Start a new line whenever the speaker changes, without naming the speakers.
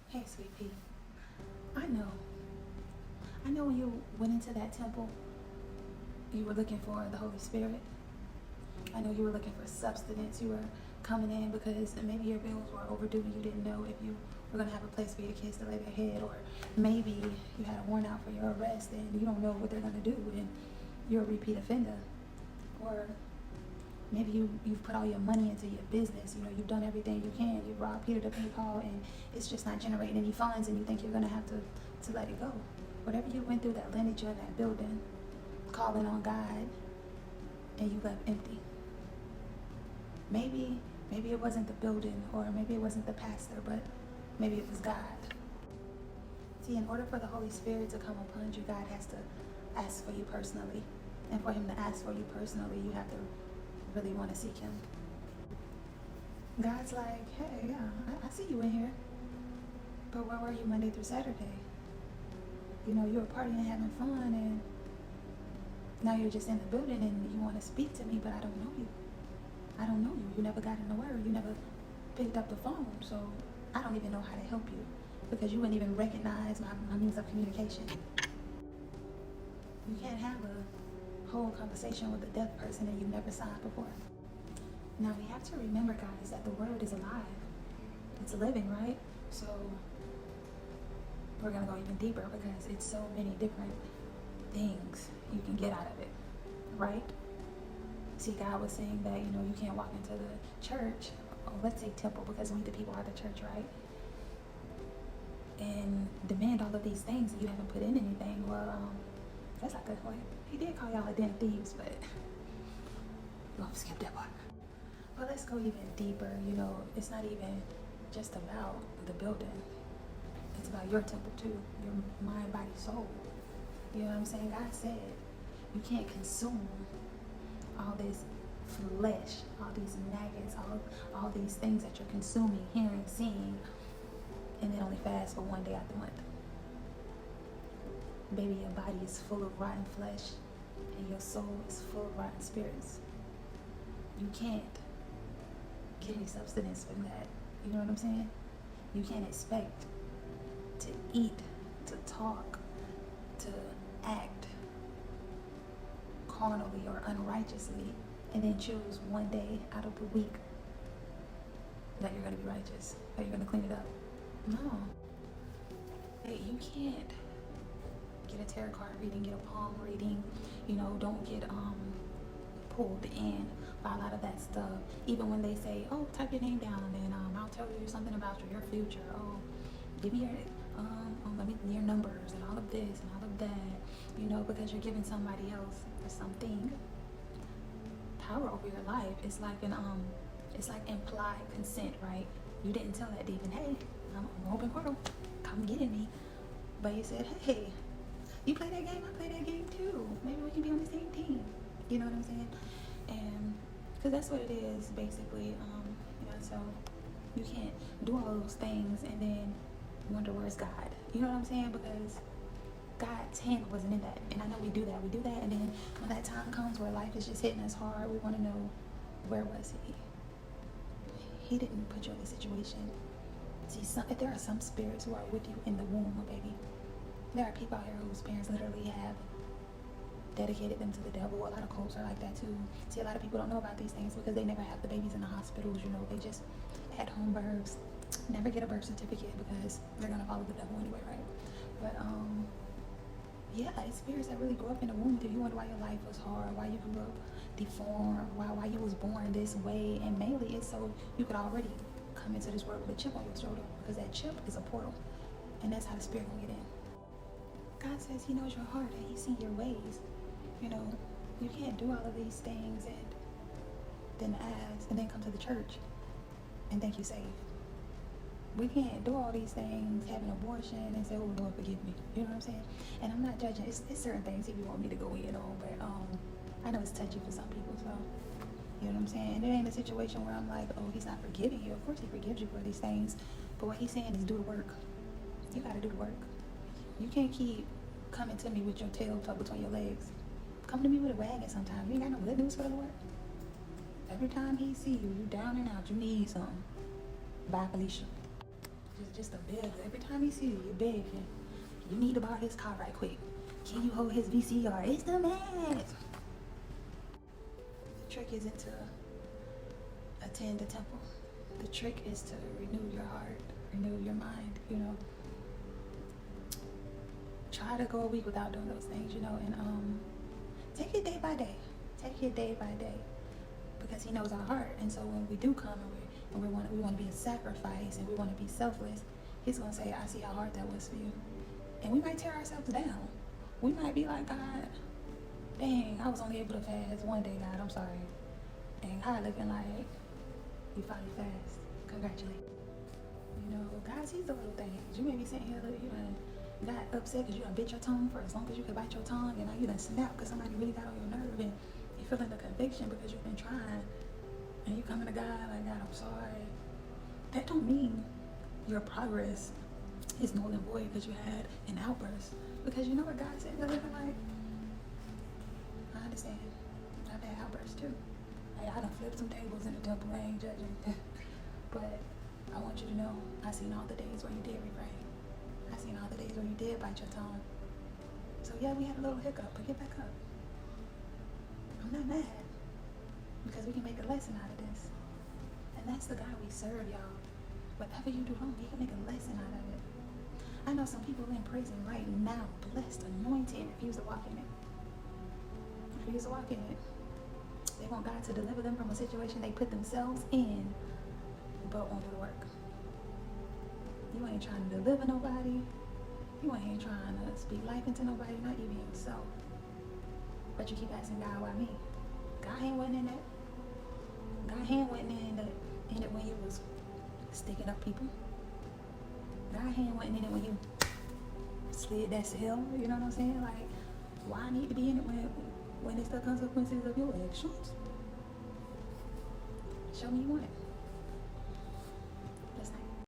Hey, sweet pea. I know. I know when you went into that temple, you were looking for the Holy Spirit. I know you were looking for substance. You were coming in because maybe your bills were overdue and you didn't know if you were going to have a place for your kids to lay their head, or maybe you had a warrant out for your arrest and you don't know what they're going to do and you're a repeat offender. Or maybe you've put all your money into your business. You know, you've done everything you can. You've robbed Peter to pay Paul and it's just not generating any funds and you think you're going to have to let it go. Whatever you went through that landed you in that building, calling on God, and you left empty. Maybe it wasn't the building, or maybe it wasn't the pastor, but maybe it was God. See, in order for the Holy Spirit to come upon you, God has to ask for you personally. And for him to ask for you personally, you have to really want to seek him. God's like, hey, yeah, I see you in here. But where were you Monday through Saturday? You know, you were partying and having fun, and now you're just in the building and you want to speak to me, but I don't know you. I don't know you. You never got in the word. You never picked up the phone. So I don't even know how to help you because you wouldn't even recognize my means of communication. You can't have a whole conversation with a deaf person that you've never saw before. Now we have to remember, guys, that the word is alive. It's living, right? So we're going to go even deeper because it's so many different things you can get out of it, right? See, God was saying that, you know, you can't walk into the church, or let's say temple, because we the people are the church, right? And demand all of these things and you haven't put in anything. Well, that's not good. Like, he did call y'all a den of thieves, but we'll skip that part. But let's go even deeper. You know, it's not even just about the building. It's about your temple too, your mind, body, soul. You know what I'm saying? God said you can't consume all this flesh, all these maggots, all these things that you're consuming, hearing, seeing, and then only fast for one day out the month. Baby, your body is full of rotten flesh and your soul is full of rotten spirits. You can't get any substance from that. You know what I'm saying? You can't expect to eat, to talk, to act carnally or unrighteously and then choose one day out of the week that you're going to be righteous, that you're going to clean it up. No. Hey, you can't get a tarot card reading, get a palm reading, you know, don't get pulled in by a lot of that stuff. Even when they say, oh, type your name down and I'll tell you something about your future. Oh, give me your numbers and all of this and all of that, you know, because you're giving somebody else or something power over your life. It's like it's like implied consent, right? You didn't tell that demon, hey, I'm open portal, come get me. But you said, hey, you play that game, I play that game too. Maybe we can be on the same team. You know what I'm saying? And because that's what it is, basically. Yeah, so you can't do all those things and then wonder where's God. You know what I'm saying? Because God's hand wasn't in that. And I know we do that, and then when that time comes where life is just hitting us hard, we want to know, where was he? He didn't put you in this situation. See, there are some spirits who are with you in the womb, baby. There are people out here whose parents literally have dedicated them to the devil. A lot of cults are like that too. See, a lot of people don't know about these things because they never have the babies in the hospitals, you know. They just at home births, never get a birth certificate because they're gonna follow the devil anyway, right? But yeah, it's spirits that really grew up in the womb. You wonder why your life was hard, why you grew up deformed, why you was born this way, and mainly it's so you could already come into this world with a chip on your shoulder, because that chip is a portal, and that's how the spirit will get in. God says he knows your heart and he sees your ways. You know, you can't do all of these things and then ask and then come to the church and think you saved. We can't do all these things, have an abortion and say, oh Lord, forgive me. You know what I'm saying? And I'm not judging. It's certain things if you want me to go in on, but I know it's touchy for some people, so you know what I'm saying? And it ain't a situation where I'm like, oh, he's not forgiving you. Of course he forgives you for these things, but what he's saying is do the work. You gotta do the work. You can't keep coming to me with your tail tucked between your legs. Come to me with a wagon sometimes. You ain't got no good news for the Lord. Every time he see you, you down and out, you need something. Bye, Felicia. Just a beggar. Every time he see you, you're begging. You need to borrow his car right quick. Can you hold his VCR? It's the man. The trick isn't to attend the temple. The trick is to renew your heart, renew your mind, you know. Try to go a week without doing those things, you know, and take it day by day. Take it day by day. Because he knows our heart. And so when we do come and we want to be a sacrifice and we want to be selfless, he's going to say, I see how hard that was for you. And we might tear ourselves down. We might be like, God, dang, I was only able to fast one day, God, I'm sorry. And God looking like, you finally fast. Congratulations. You know, God sees the little things. You may be sitting here, you know, got upset because you done bit your tongue for as long as you could bite your tongue, and now you done snap because somebody really got on your nerve, and you're feeling the conviction because you've been trying, and you coming to God like, God, I'm sorry. That don't mean your progress is null and void because you had an outburst. Because you know what God said? Like, I understand. I've had outbursts too. Like, I done flipped some tables in the temple. I ain't judging. But I want you to know, I seen all the days where you did refrain. I seen all the days where you did bite your tongue. So yeah, we had a little hiccup, but get back up. I'm not mad. Because we can make a lesson out of this. And that's the God we serve, y'all. Whatever you do wrong, he can make a lesson out of it. I know some people in prison right now, blessed, anointed, refuse to walk in it. Refuse to walk in it. They want God to deliver them from a situation they put themselves in, but won't do the work. You ain't trying to deliver nobody. You ain't trying to speak life into nobody, not even yourself. But you keep asking God, why me? God hand wasn't in that. God hand wasn't in it when you was sticking up people. God hand wasn't in it when you slid that cell, you know what I'm saying? Like, why I need to be in it when it's the consequences of your actions? Show me you want it.